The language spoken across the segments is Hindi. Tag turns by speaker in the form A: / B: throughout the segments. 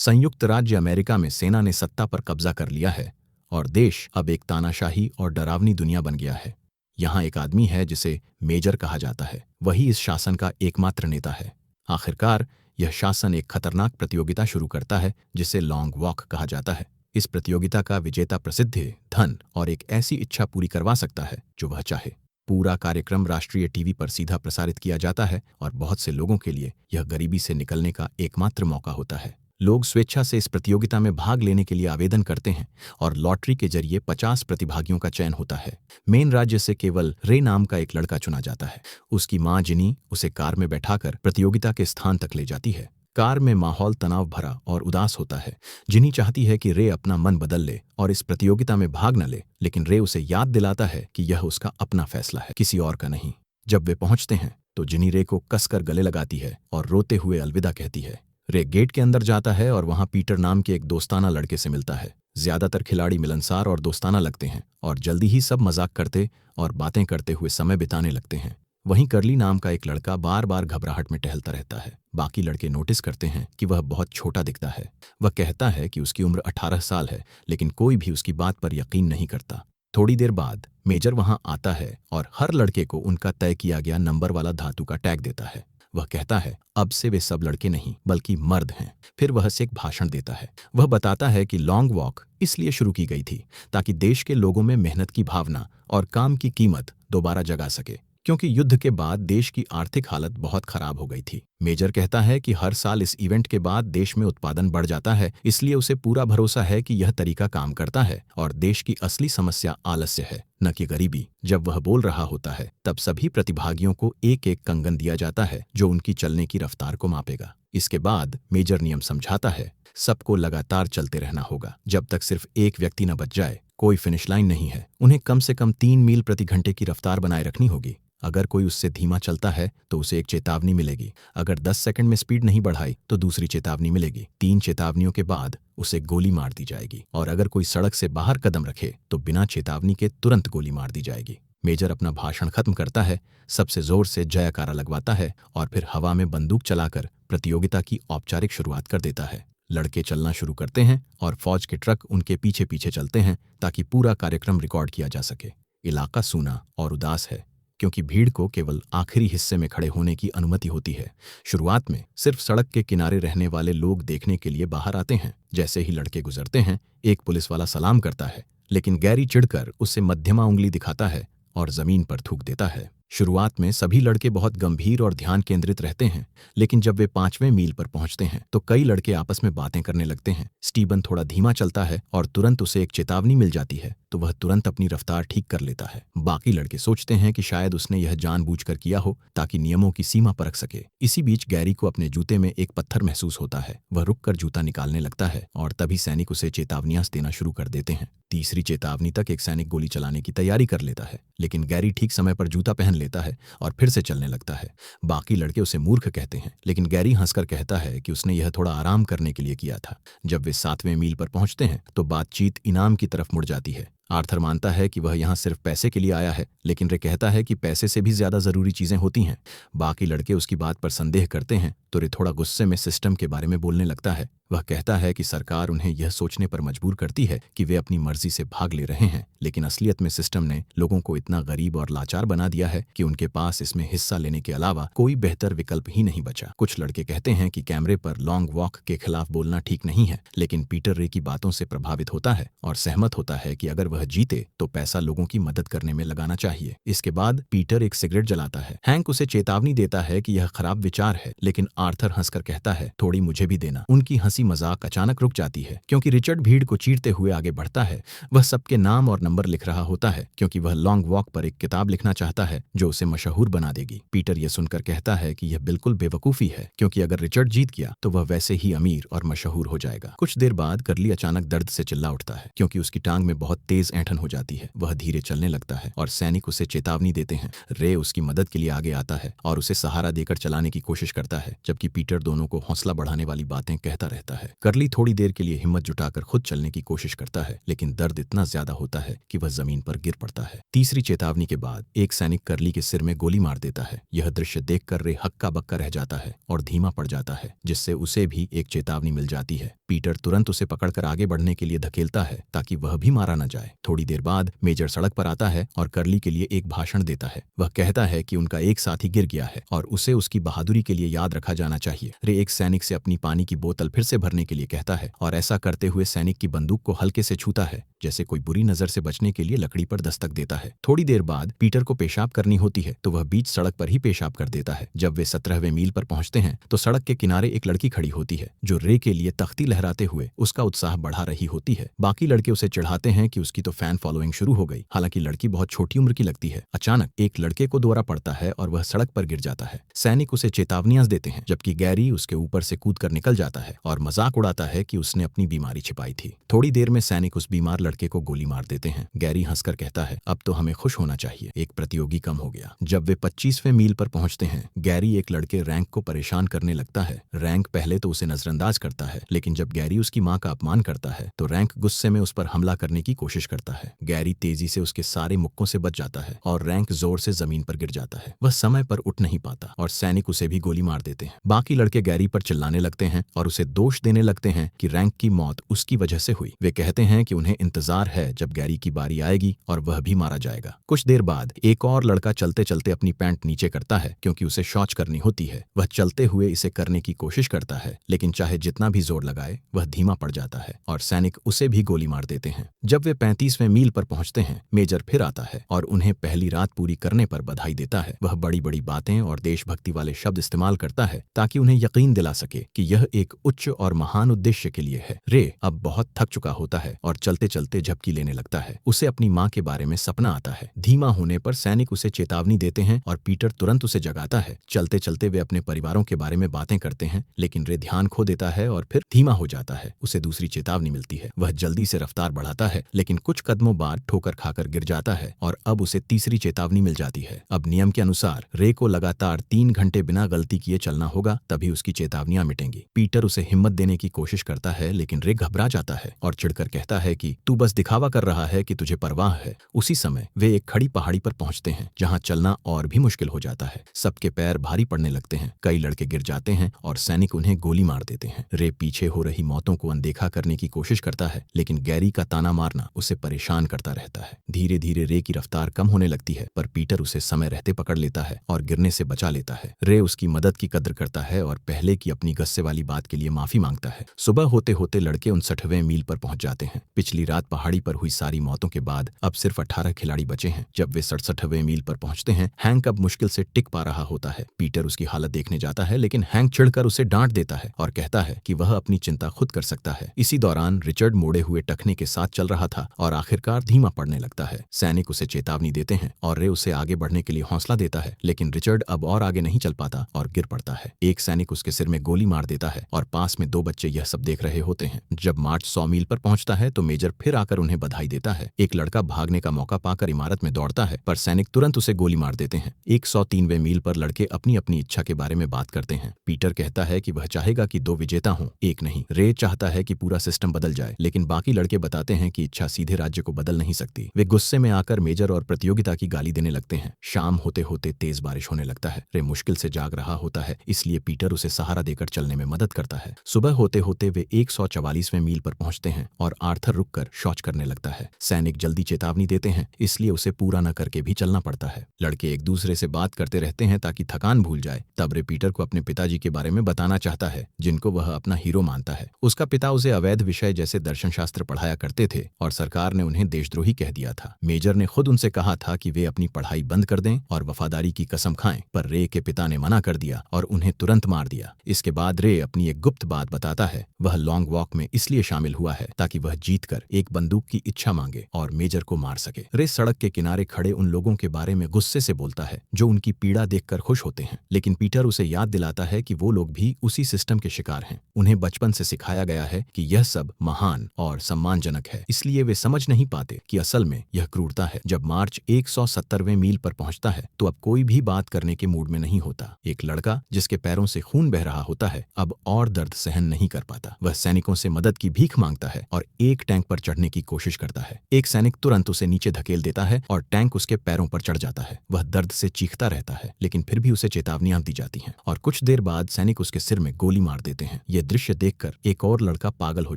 A: संयुक्त राज्य अमेरिका में सेना ने सत्ता पर कब्जा कर लिया है और देश अब एक तानाशाही और डरावनी दुनिया बन गया है। यहाँ एक आदमी है जिसे मेजर कहा जाता है, वही इस शासन का एकमात्र नेता है। आखिरकार यह शासन एक खतरनाक प्रतियोगिता शुरू करता है जिसे लॉन्ग वॉक कहा जाता है। इस प्रतियोगिता का विजेता प्रसिद्धि, धन और एक ऐसी इच्छा पूरी करवा सकता है जो वह चाहे। पूरा कार्यक्रम राष्ट्रीय टीवी पर सीधा प्रसारित किया जाता है और बहुत से लोगों के लिए यह गरीबी से निकलने का एकमात्र मौका होता है। लोग स्वेच्छा से इस प्रतियोगिता में भाग लेने के लिए आवेदन करते हैं और लॉटरी के जरिए 50 प्रतिभागियों का चयन होता है। मेन राज्य से केवल रे नाम का एक लड़का चुना जाता है। उसकी मां जिनी उसे कार में बैठाकर प्रतियोगिता के स्थान तक ले जाती है। कार में माहौल तनाव भरा और उदास होता है। जिनी चाहती है कि रे अपना मन बदल ले और इस प्रतियोगिता में भाग न ले, लेकिन रे उसे याद दिलाता है कि यह उसका अपना फैसला है, किसी और का नहीं। जब वे पहुंचते हैं तो जिनी रे को कसकर गले लगाती है और रोते हुए अलविदा कहती है। रे गेट के अंदर जाता है और वहां पीटर नाम के एक दोस्ताना लड़के से मिलता है। ज्यादातर खिलाड़ी मिलनसार और दोस्ताना लगते हैं और जल्दी ही सब मजाक करते और बातें करते हुए समय बिताने लगते हैं। वहीं कर्ली नाम का एक लड़का बार बार घबराहट में टहलता रहता है। बाकी लड़के नोटिस करते हैं कि वह बहुत छोटा दिखता है। वह कहता है कि उसकी उम्र 18 साल है, लेकिन कोई भी उसकी बात पर यकीन नहीं करता। थोड़ी देर बाद मेजर वहां आता है और हर लड़के को उनका तय किया गया नंबर वाला धातु का टैग देता है। वह कहता है अब से वे सब लड़के नहीं बल्कि मर्द हैं। फिर वह से एक भाषण देता है। वह बताता है कि लॉन्ग वॉक इसलिए शुरू की गई थी ताकि देश के लोगों में मेहनत की भावना और काम की कीमत दोबारा जगा सके, क्योंकि युद्ध के बाद देश की आर्थिक हालत बहुत खराब हो गई थी। मेजर कहता है कि हर साल इस इवेंट के बाद देश में उत्पादन बढ़ जाता है, इसलिए उसे पूरा भरोसा है कि यह तरीका काम करता है और देश की असली समस्या आलस्य है, न कि गरीबी। जब वह बोल रहा होता है तब सभी प्रतिभागियों को एक एक कंगन दिया जाता है जो उनकी चलने की रफ्तार को मापेगा। इसके बाद मेजर नियम समझाता है, सबको लगातार चलते रहना होगा जब तक सिर्फ एक व्यक्ति न बच जाए। कोई फिनिश लाइन नहीं है। उन्हें कम से कम 3 मील प्रति घंटे की रफ्तार बनाए रखनी होगी। अगर कोई उससे धीमा चलता है तो उसे एक चेतावनी मिलेगी। अगर 10 सेकंड में स्पीड नहीं बढ़ाई तो दूसरी चेतावनी मिलेगी। 3 चेतावनियों के बाद उसे गोली मार दी जाएगी और अगर कोई सड़क से बाहर कदम रखे तो बिना चेतावनी के तुरंत गोली मार दी जाएगी। मेजर अपना भाषण खत्म करता है, सबसे जोर से जयकारा लगवाता है और फिर हवा में बंदूक चलाकर प्रतियोगिता की औपचारिक शुरुआत कर देता है। लड़के चलना शुरू करते हैं और फौज के ट्रक उनके पीछे पीछे चलते हैं ताकि पूरा कार्यक्रम रिकॉर्ड किया जा सके। इलाका सूना और उदास है क्योंकि भीड़ को केवल आखिरी हिस्से में खड़े होने की अनुमति होती है। शुरुआत में सिर्फ सड़क के किनारे रहने वाले लोग देखने के लिए बाहर आते हैं। जैसे ही लड़के गुजरते हैं, एक पुलिस वाला सलाम करता है, लेकिन गैरी चिढ़कर उससे मध्यमा उंगली दिखाता है और जमीन पर थूक देता है। शुरुआत में सभी लड़के बहुत गंभीर और ध्यान केंद्रित रहते हैं, लेकिन जब वे 5वें मील पर पहुंचते हैं तो कई लड़के आपस में बातें करने लगते हैं। स्टीबन थोड़ा धीमा चलता है और तुरंत उसे एक चेतावनी मिल जाती है तो वह तुरंत अपनी रफ्तार ठीक कर लेता है। बाकी लड़के सोचते हैं कि शायद उसने यह जानबूझकर किया हो ताकि नियमों की सीमा परख सके। इसी बीच गैरी को अपने जूते में एक पत्थर महसूस होता है। वह रुककर जूता निकालने लगता है और तभी सैनिक उसे चेतावनियां देना शुरू कर देते हैं। तीसरी चेतावनी तक एक सैनिक गोली चलाने की तैयारी कर लेता है, लेकिन गैरी ठीक समय पर जूता पहन लेता है और फिर से चलने लगता है। बाकी लड़के उसे मूर्ख कहते हैं, लेकिन गैरी हंसकर कहता है कि उसने यह थोड़ा आराम करने के लिए किया था। जब वे 7वें मील पर पहुंचते हैं तो बातचीत इनाम की तरफ मुड़ जाती है। आर्थर मानता है कि वह यहाँ सिर्फ पैसे के लिए आया है, लेकिन रे कहता है कि पैसे से भी ज्यादा जरूरी चीजें होती हैं। बाकी लड़के उसकी बात पर संदेह करते हैं तो रे थोड़ा गुस्से में सिस्टम के बारे में बोलने लगता है। वह कहता है कि सरकार उन्हें यह सोचने पर मजबूर करती है कि वे अपनी मर्जी से भाग ले रहे हैं, लेकिन असलियत में सिस्टम ने लोगों को इतना गरीब और लाचार बना दिया है कि उनके पास इसमें हिस्सा लेने के अलावा कोई बेहतर विकल्प ही नहीं बचा। कुछ लड़के कहते हैं कि कैमरे पर लॉन्ग वॉक के खिलाफ बोलना ठीक नहीं है, लेकिन पीटर रे की बातों से प्रभावित होता है और सहमत होता है कि अगर वह जीते तो पैसा लोगों की मदद करने में लगाना चाहिए। इसके बाद पीटर एक सिगरेट जलाता है। हैंक उसे चेतावनी देता है कि यह खराब विचार है, लेकिन आर्थर हंसकर कहता है, थोड़ी मुझे भी देना। उनकी हंसी मजाक अचानक रुक जाती है क्योंकि रिचर्ड भीड़ को चीरते हुए आगे बढ़ता है। वह सबके नाम और नंबर लिख रहा होता है क्योंकि वह लॉन्ग वॉक पर एक किताब लिखना चाहता है जो उसे मशहूर बना देगी। पीटर यह सुनकर कहता है कि यह बिल्कुल बेवकूफी है, क्योंकि अगर रिचर्ड जीत गया तो वह वैसे ही अमीर और मशहूर हो जाएगा। कुछ देर बाद कर्ली अचानक दर्द से चिल्ला उठता है क्योंकि उसकी टांग में बहुत तेज ऐंठन हो जाती है। वह धीरे चलने लगता है और सैनिक उसे चेतावनी देते हैं। रे उसकी मदद के लिए आगे आता है और उसे सहारा देकर चलाने की कोशिश करता है, जबकि पीटर दोनों को हौसला बढ़ाने वाली बातें कहता रहता है। रहता है। करली थोड़ी देर के लिए हिम्मत जुटाकर खुद चलने की कोशिश करता है, लेकिन दर्द इतना ज्यादा होता है कि वह जमीन पर गिर पड़ता है। तीसरी चेतावनी के बाद एक सैनिक करली के सिर में गोली मार देता है। यह दृश्य देखकर रे हक्का बक्का रह जाता है और धीमा पड़ जाता है, जिससे उसे भी एक चेतावनी मिल जाती है। पीटर तुरंत उसे पकड़कर आगे बढ़ने के लिए धकेलता है ताकि वह भी मारा न जाए। थोड़ी देर बाद मेजर सड़क पर आता है और करली के लिए एक भाषण देता है। वह कहता है कि उनका एक साथी गिर गया है और उसे उसकी बहादुरी के लिए याद रखा जाना चाहिए। रे एक सैनिक से अपनी पानी की बोतल फिर से भरने के लिए कहता है और ऐसा करते हुए सैनिक की बंदूक को हल्के से छूता है, जैसे कोई बुरी नजर से बचने के लिए लकड़ी पर दस्तक देता है। थोड़ी देर बाद पीटर को पेशाब करनी होती है तो वह बीच सड़क पर ही पेशाब कर देता है। जब वे 17वें मील पर पहुंचते हैं तो सड़क के किनारे एक लड़की खड़ी होती है जो रे के लिए तख्ती लहराते हुए उसका उत्साह बढ़ा रही होती है। बाकी लड़के उसे चिढ़ाते हैं कि उसकी तो फैन फॉलोइंग शुरू हो गई। हालांकि लड़की बहुत छोटी उम्र की लगती है। अचानक एक लड़के को दौरा पड़ता है और वह सड़क पर गिर जाता है। सैनिक उसे चेतावनियां देते हैं, जबकि गैरी उसके ऊपर से कूदकर निकल जाता है और मजाक उड़ाता है कि उसने अपनी बीमारी छिपाई थी। थोड़ी देर में सैनिक उस बीमार लड़के को गोली मार देते हैं। गैरी हंसकर कहता है, अब तो हमें खुश होना चाहिए, एक प्रतियोगी कम हो गया। जब वे 25वें मील पर पहुंचते हैं, गैरी एक लड़के रैंक को परेशान करने लगता है। रैंक पहले तो उसे नजरअंदाज करता है, लेकिन जब गैरी उसकी मां का अपमान करता है तो रैंक गुस्से में उस पर हमला करने की कोशिश करता है। गैरी तेजी से उसके सारे मुक्कों से बच जाता है और रैंक जोर से जमीन पर गिर जाता है। वह समय पर उठ नहीं पाता और सैनिक उसे भी गोली मार देते हैं। बाकी लड़के गैरी पर चिल्लाने लगते हैं और उसे दोष देने लगते हैं कि रैंक की मौत उसकी वजह से हुई। वे कहते हैं कि उन्हें इंतजार है जब गैरी की बारी आएगी और वह भी मारा जाएगा। कुछ देर बाद एक और लड़का चलते चलते अपनी पैंट नीचे करता है क्योंकि उसे शौच करनी होती है। वह चलते हुए इसे करने की कोशिश करता है, लेकिन चाहे जितना भी जोर लगाए वह धीमा पड़ जाता है और सैनिक उसे भी गोली मार देते हैं। जब वे 35वें मील पर पहुंचते हैं, मेजर फिर आता है और उन्हें पहली रात पूरी करने पर बधाई देता है। वह बड़ी बड़ी बातें और देशभक्ति वाले शब्द इस्तेमाल करता है ताकि उन्हें यकीन दिला सके कि यह एक उच्च और महान उद्देश्य के लिए है। रे अब बहुत थक चुका होता है और चलते चलते झपकी लेने लगता है। उसे अपनी मां के बारे में सपना आता है। धीमा होने पर सैनिक उसे चेतावनी देते हैं और पीटर तुरंत उसे जगाता है। चलते चलते वे अपने परिवारों के बारे में बातें करते हैं, लेकिन रे ध्यान खो देता है और फिर धीमा हो जाता है। उसे दूसरी चेतावनी मिलती है। वह जल्दी से रफ्तार बढ़ाता है, लेकिन कुछ कदमों बाद ठोकर खाकर गिर जाता है और अब उसे तीसरी चेतावनी मिल जाती है। अब नियम के अनुसार रे को लगातार 3 घंटे बिना गलती किए चलना होगा, तभी उसकी चेतावनियां मिटेंगी। पीटर उसे हिम्मत देने की कोशिश करता है, लेकिन रे घबरा जाता है और चिढ़कर कहता है कि तू बस दिखावा कर रहा है कि तुझे परवाह है। उसी समय वे एक खड़ी पहाड़ी पर पहुंचते हैं जहां चलना और भी मुश्किल हो जाता है। सबके पैर भारी पड़ने लगते हैं। कई लड़के गिर जाते हैं और सैनिक उन्हें गोली मार देते हैं। रे पीछे हो रही मौतों को अनदेखा करने की कोशिश करता है, लेकिन गैरी का ताना मारना उसे परेशान करता रहता है। धीरे धीरे रे की रफ्तार कम होने लगती है, पर पीटर उसे समय रहते पकड़ लेता है और गिरने से बचा लेता है। रे उसकी मदद की कद्र करता है और पहले की अपनी गुस्से वाली बात के लिए माफी मांगता है। सुबह होते होते लड़के 59वें मील पर पहुंच जाते हैं। पिछली रात पहाड़ी पर हुई सारी मौतों के बाद अब सिर्फ 18 खिलाड़ी बचे हैं। जब वे 67वें मील पर पहुंचते हैं, हैंक अब मुश्किल से टिक पा रहा होता है। पीटर उसकी हालत देखने जाता है, लेकिन हैंक चिढ़कर उसे डांट देता है और कहता है कि वह अपनी चिंता खुद कर सकता है। इसी दौरान रिचर्ड मोड़े हुए टखने के साथ चल रहा था और आखिरकार धीमा पड़ने लगता है। सैनिक उसे चेतावनी देते हैं और रे उसे आगे बढ़ने के लिए हौसला देता है, लेकिन रिचर्ड अब और आगे नहीं चल पाता और गिर पड़ता है। एक सैनिक उसके सिर में गोली मार देता है और पास में 2 बच्चे यह सब देख रहे होते हैं। जब मार्च 100 मील पर पहुंचता है तो मेजर फिर आकर उन्हें बधाई देता है। एक लड़का भागने का मौका पाकर इमारत में दौड़ता है, पर सैनिक तुरंत उसे गोली मार देते हैं। 103वें मील पर लड़के अपनी अपनी इच्छा के बारे में बात करते हैं। पीटर कहता है कि वह चाहेगा कि 2 विजेता हों, एक नहीं। रे चाहता है कि पूरा सिस्टम बदल जाए, लेकिन बाकी लड़के बताते हैं कि इच्छा सीधे राज्य को बदल नहीं सकती। वे गुस्से में आकर मेजर और प्रतियोगिता की गाली देने लगते हैं। शाम होते होते तेज बारिश होने लगता है। रे मुश्किल से जाग रहा होता है, इसलिए पीटर उसे सहारा देकर चलने में मदद करता है। सुबह होते होते वे 144वें मील पर पहुंचते हैं और आर्थर रुककर शौच करने लगता है। सैनिक जल्दी चेतावनी देते हैं, इसलिए उसे पूरा न करके भी चलना पड़ता है। लड़के एक दूसरे से बात करते रहते हैं ताकि थकान भूल जाए। तब रे पीटर को अपने पिताजी के बारे में बताना चाहता है, जिनको वह अपना हीरो मानता है। उसका पिता उसे अवैध विषय जैसे दर्शन शास्त्र पढ़ाया करते थे और सरकार ने उन्हें देशद्रोही कह दिया था। मेजर ने खुद उनसे कहा था कि वे अपनी पढ़ाई बंद कर दें और वफादारी की कसम खाएं, पर रे के पिता ने मना कर दिया और उन्हें तुरंत मार दिया। इसके बाद रे अपनी एक गुप्त बात बताता है। वह लॉन्ग वॉक में इसलिए शामिल हुआ है ताकि वह जीतकर एक बंदूक की इच्छा मांगे और मेजर को मार सके। रे सड़क के किनारे खड़े उन लोगों के बारे में गुस्से से बोलता है जो उनकी पीड़ा देखकर खुश होते हैं, लेकिन पीटर उसे याद दिलाता है कि वो लोग भी उसी सिस्टम के शिकार हैं। उन्हें बचपन से सिखाया गया है कि यह सब महान और सम्मानजनक है, इसलिए वे समझ नहीं पाते कि असल में यह क्रूरता है। जब मार्च 170वें मील पर पहुंचता है तो अब कोई भी बात करने के मूड में नहीं होता। एक लड़का जिसके पैरों से खून बह रहा होता है अब और दर्द सहन नहीं कर पाता। वह सैनिकों से मदद की भीख मांगता है और एक टैंक पर चढ़ने की कोशिश करता है। एक सैनिक तुरंत उसे नीचे धकेल देता है और टैंक उसके पैरों पर चढ़ जाता है। वह दर्द से चीखता रहता है, लेकिन फिर भी उसे चेतावनियां दी जाती हैं और कुछ देर बाद सैनिक उसके सिर में गोली मार देते हैं। यह दृश्य देखकर एक और लड़का पागल हो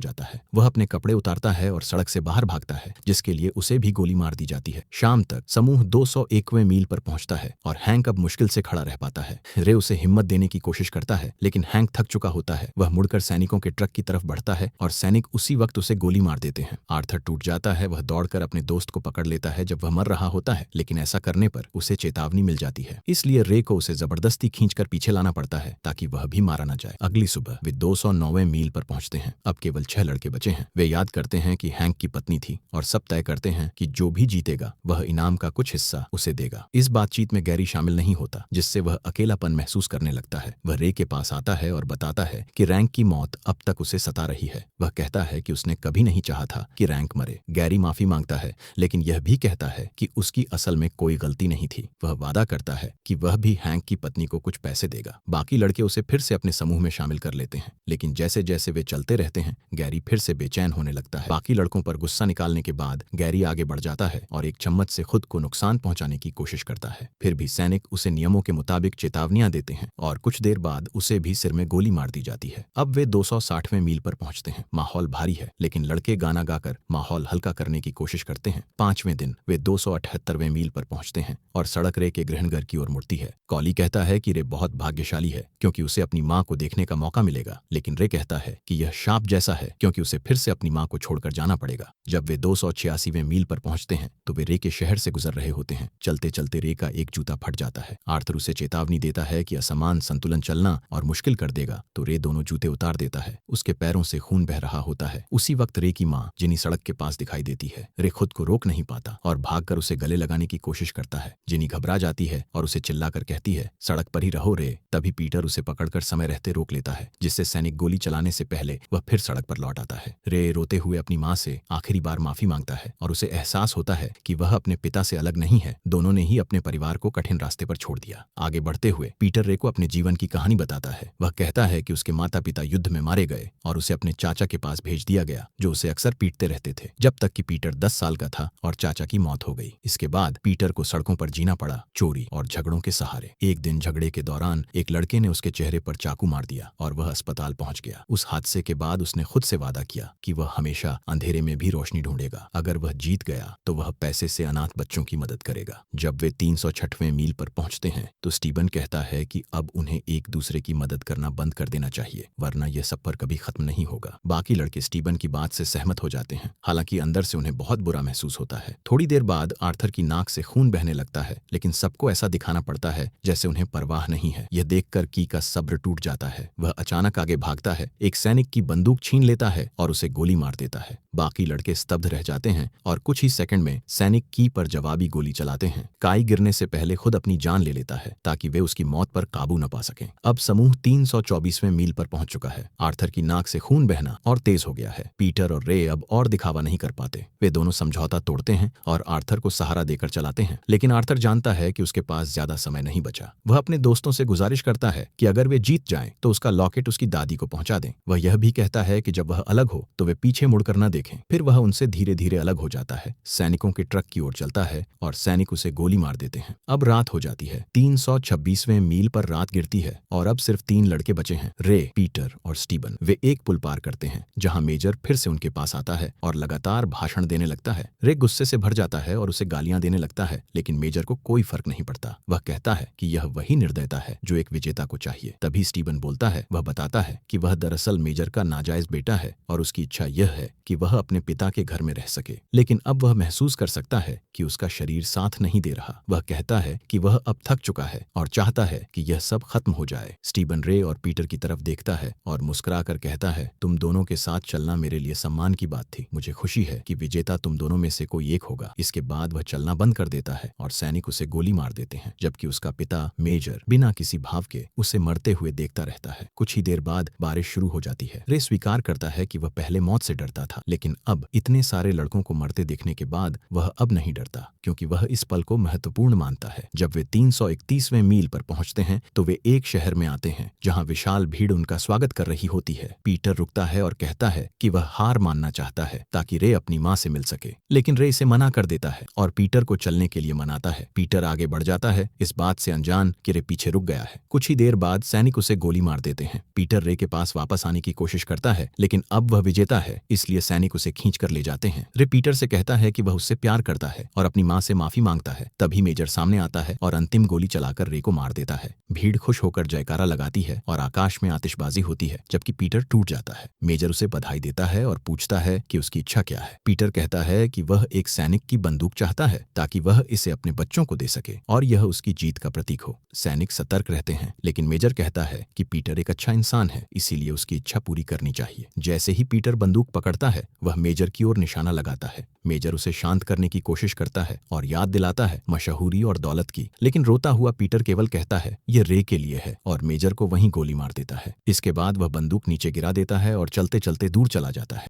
A: जाता है। वह अपने कपड़े उतारता है और सड़क से बाहर भागता है, जिसके लिए उसे भी गोली मार दी जाती है। शाम तक समूह 201वें मील पर पहुंचता है और हैंक अब मुश्किल से खड़ा रह पाता है। रे उसे हिम्मत देने की कोशिश करता है, लेकिन हैंक थक चुका होता है। वह मुड़कर सैनिकों के ट्रक की तरफ बढ़ता है और सैनिक उसी वक्त उसे गोली मार देते हैं। आर्थर टूट जाता है। वह दौड़कर अपने दोस्त को पकड़ लेता है जब वह मर रहा होता है, लेकिन ऐसा करने पर उसे चेतावनी मिल जाती है। इसलिए रे को उसे जबरदस्ती खींचकर पीछे लाना पड़ता है ताकि वह भी मारा न जाए। अगली सुबह वे 209वें मील पर पहुंचते हैं। अब केवल 6 लड़के बचे हैं। वे याद करते हैं कि हैंक की पत्नी थी और सब तय करते हैं कि जो भी जीतेगा वह इनाम का कुछ हिस्सा उसे देगा। इस बातचीत में गैरी शामिल नहीं होता, जिससे वह अकेलापन महसूस करने लगता है। वह रे के पास आता है और बताता है कि रैंक की मौत अब तक उसे सता रही है। वह कहता है कि उसने कभी नहीं चाहा था कि रैंक मरे। गैरी माफी मांगता है, लेकिन यह भी कहता है कि उसकी असल में कोई गलती नहीं थी। वह वादा करता है कि वह भी हैंक की पत्नी को कुछ पैसे देगा। बाकी लड़के उसे फिर से अपने समूह में शामिल कर लेते हैं, लेकिन जैसे जैसे वे चलते रहते हैं गैरी फिर से बेचैन होने लगता है। बाकी लड़कों पर गुस्सा निकालने के बाद गैरी आगे बढ़ जाता है और एक चम्मच से खुद को नुकसान पहुंचाने की कोशिश करता है। फिर भी सैनिक उसे नियमों के मुताबिक चेतावनियां देते हैं और कुछ देर बाद उसे भी सिर में गोली मार दी जाती है। अब वे 260वें मील पर पहुंचते हैं। माहौल भारी है, लेकिन लड़के गाना गाकर माहौल हल्का करने की कोशिश करते हैं। 5वें दिन वे 278वें मील पर पहुंचते हैं और सड़क रे के गृहघर की ओर मुड़ती है। कॉली कहता है कि रे बहुत भाग्यशाली है क्योंकि उसे अपनी मां को देखने का मौका मिलेगा, लेकिन रे कहता है कि यह शाप जैसा है क्योंकि उसे फिर से अपनी मां को छोड़कर जाना पड़ेगा। जब वे 286वें मील पर पहुंचते हैं तो वे रे के शहर से गुजर रहे होते हैं। चलते चलते रे का एक जूता फट जाता है। आर्थर उसे चेतावनी देता है कि असमान संतुलन चलना और मुश्किल कर देगा, तो रे दोनों जूते उतार देता है। उसके पैरों से खून बह रहा होता है। उसी वक्त रे की मां जिनी सड़क के पास दिखाई देती है। रे खुद को रोक नहीं पाता और भागकर उसे गले लगाने की कोशिश करता है। जिनी घबरा जाती है और उसे चिल्लाकर कहती है, सड़क पर ही रहो रे। तभी पीटर उसे पकड़कर समय रहते रोक लेता है, जिससे सैनिक गोली चलाने से पहले वह फिर सड़क पर लौट आता है। रे रोते हुए अपनी मां से आखिरी बार माफी मांगता है और उसे एहसास होता है कि वह अपने पिता से अलग नहीं है। दोनों ने ही अपने परिवार को कठिन रास्ते पर छोड़ दिया। आगे बढ़ते हुए पीटर रे को अपने जीवन की कहानी बताता है। वह कहता है कि उसके माता पिता युद्ध में मारे गए और उसे अपने चाचा के पास भेज दिया गया, जो उसे अक्सर पीटते रहते थे, जब तक कि पीटर 10 साल का था और चाचा की मौत हो गई। इसके बाद पीटर को सड़कों पर जीना पड़ा, चोरी और झगड़ों के सहारे। एक दिन झगड़े के दौरान एक लड़के ने उसके चेहरे पर चाकू मार दिया और वह अस्पताल पहुंच गया। उस हादसे के बाद उसने खुद से वादा किया कि वह हमेशा अंधेरे में भी रोशनी ढूंढेगा। अगर वह जीत गया तो वह पैसे से अनाथ बच्चों की मदद करेगा। जब वे 306वें मील पर पहुंचते हैं तो स्टीबन कहता है कि अब उन्हें एक दूसरे की मदद करना बंद कर देना चाहिए, वरना यह सफर कभी खत्म नहीं होगा। बाकी लड़के स्टीबन की बात से सहमत हो जाते हैं, हालांकि अंदर से उन्हें बहुत बुरा महसूस होता है। थोड़ी देर बाद आर्थर की नाक से खून बहने लगता है, लेकिन सबको ऐसा दिखाना पड़ता है जैसे उन्हें परवाह नहीं है। यह देखकर की का सब्र टूट जाता है। वह अचानक आगे भागता है, एक सैनिक की बंदूक छीन लेता है और उसे गोली मार देता है। बाकी लड़के स्तब्ध रह जाते हैं और कुछ ही सेकंड में सैनिक की पर जवाबी गोली चलाते हैं। काई गिरने से पहले खुद अपनी जान ले लेता है ताकि वे उसकी मौत पर काबू न पा सकें। अब समूह 324वें मील पर पहुंच चुका है। आर्थर की नाक से खून बहना और तेज हो गया है। पीटर और रे अब और दिखावा नहीं कर पाते। वे दोनों समझौता तोड़ते हैं और आर्थर को सहारा देकर चलाते हैं, लेकिन आर्थर जानता है कि उसके पास ज्यादा समय नहीं बचा। वह अपने दोस्तों से गुजारिश करता है कि अगर वे जीत जाएं तो उसका लॉकेट उसकी दादी को पहुंचा दें। वह यह भी कहता है कि जब वह अलग हो तो वे पीछे मुड़कर न देखें। फिर वह उनसे धीरे धीरे अलग हो जाता है। सैनिकों के ट्रक की ओर चलता है और सैनिक उसे गोली मार देते हैं। अब रात हो जाती है। 326वें मील पर रात गिरती है और अब सिर्फ 3 लड़के बचे हैं, रे, पीटर और स्टीबन। वे एक पुल पार करते हैं जहां मेजर फिर से उनके पास आता है और लगातार भाषण देने लगता है। रे गुस्से से भर जाता है और उसे गालियां देने लगता है, लेकिन मेजर को कोई फर्क नहीं पड़ता। वह कहता है कि यह वही निर्दयता है जो एक विजेता को चाहिए। तभी स्टीबन बोलता है। वह बताता है कि वह दरअसल मेजर का नाजायज बेटा है और उसकी इच्छा यह है कि वह अपने पिता के घर में रह सके, लेकिन अब वह महसूस कर सकता है कि उसका शरीर साथ नहीं दे रहा। वह कहता है कि वह अब थक चुका है और चाहता है कि यह सब खत्म हो जाए। स्टीबन रे और पीटर की तरफ देखता है और मुस्कुराकर कहता है, तुम दोनों के साथ चलना मेरे लिए सम्मान की बात थी। थी। मुझे खुशी है कि विजेता तुम दोनों में से कोई एक होगा। इसके बाद वह चलना बंद कर देता है और सैनिक उसे गोली मार देते हैं, जबकि उसका पिता मेजर बिना किसी भाव के उसे मरते हुए देखता रहता है। कुछ ही देर बाद बारिश शुरू हो जाती है। रे स्वीकार करता है कि वह पहले मौत से डरता था, लेकिन अब इतने सारे लड़कों को मरते देखने के बाद वह अब नहीं डरता, क्योंकि वह इस पल को महत्वपूर्ण मानता है। जब वे 331वें मील पर पहुंचते हैं तो वे एक शहर में आते हैं जहां विशाल भीड़ उनका स्वागत कर रही होती है। पीटर रुकता है और कहता है कि वह हार मानना चाहता है ताकि रे अपनी मां से मिल सके, लेकिन रे इसे मना कर देता है और पीटर को चलने के लिए मनाता है। पीटर आगे बढ़ जाता है, इस बात से अनजान कि रे पीछे रुक गया है। कुछ ही देर बाद सैनिक उसे गोली मार देते हैं। पीटर रे के पास वापस आने की कोशिश करता है, लेकिन अब वह विजेता है, इसलिए सैनिक उसे खींच कर ले जाते हैं। रे पीटर से कहता है कि वह उससे प्यार करता है और अपनी मां से माफी मांगता है। तभी मेजर सामने आता है और अंतिम गोली चलाकर रे को मार देता है। भीड़ खुश होकर जयकारा लगाती है और आकाश में आतिशबाजी होती है, जबकि पीटर टूट जाता है। मेजर उसे बधाई देता है और पूछता है कि उसकी इच्छा क्या है। पीटर कहता है कि वह एक सैनिक की बंदूक चाहता है ताकि वह इसे अपने बच्चों को दे सके और यह उसकी जीत का प्रतीक हो। सैनिक सतर्क रहते हैं, लेकिन मेजर कहता है कि पीटर एक अच्छा इंसान है, इसीलिए उसकी इच्छा पूरी करनी चाहिए। जैसे ही पीटर बंदूक पकड़ता है, वह मेजर की ओर निशाना लगाता है। मेजर उसे शांत करने की कोशिश करता है और याद दिलाता है मशहूरी और दौलत की, लेकिन रोता हुआ पीटर केवल कहता है ये रे के लिए है और मेजर को वहीं गोली मार देता है। इसके बाद वह बंदूक नीचे गिरा देता है और चलते चलते दूर चला जाता है।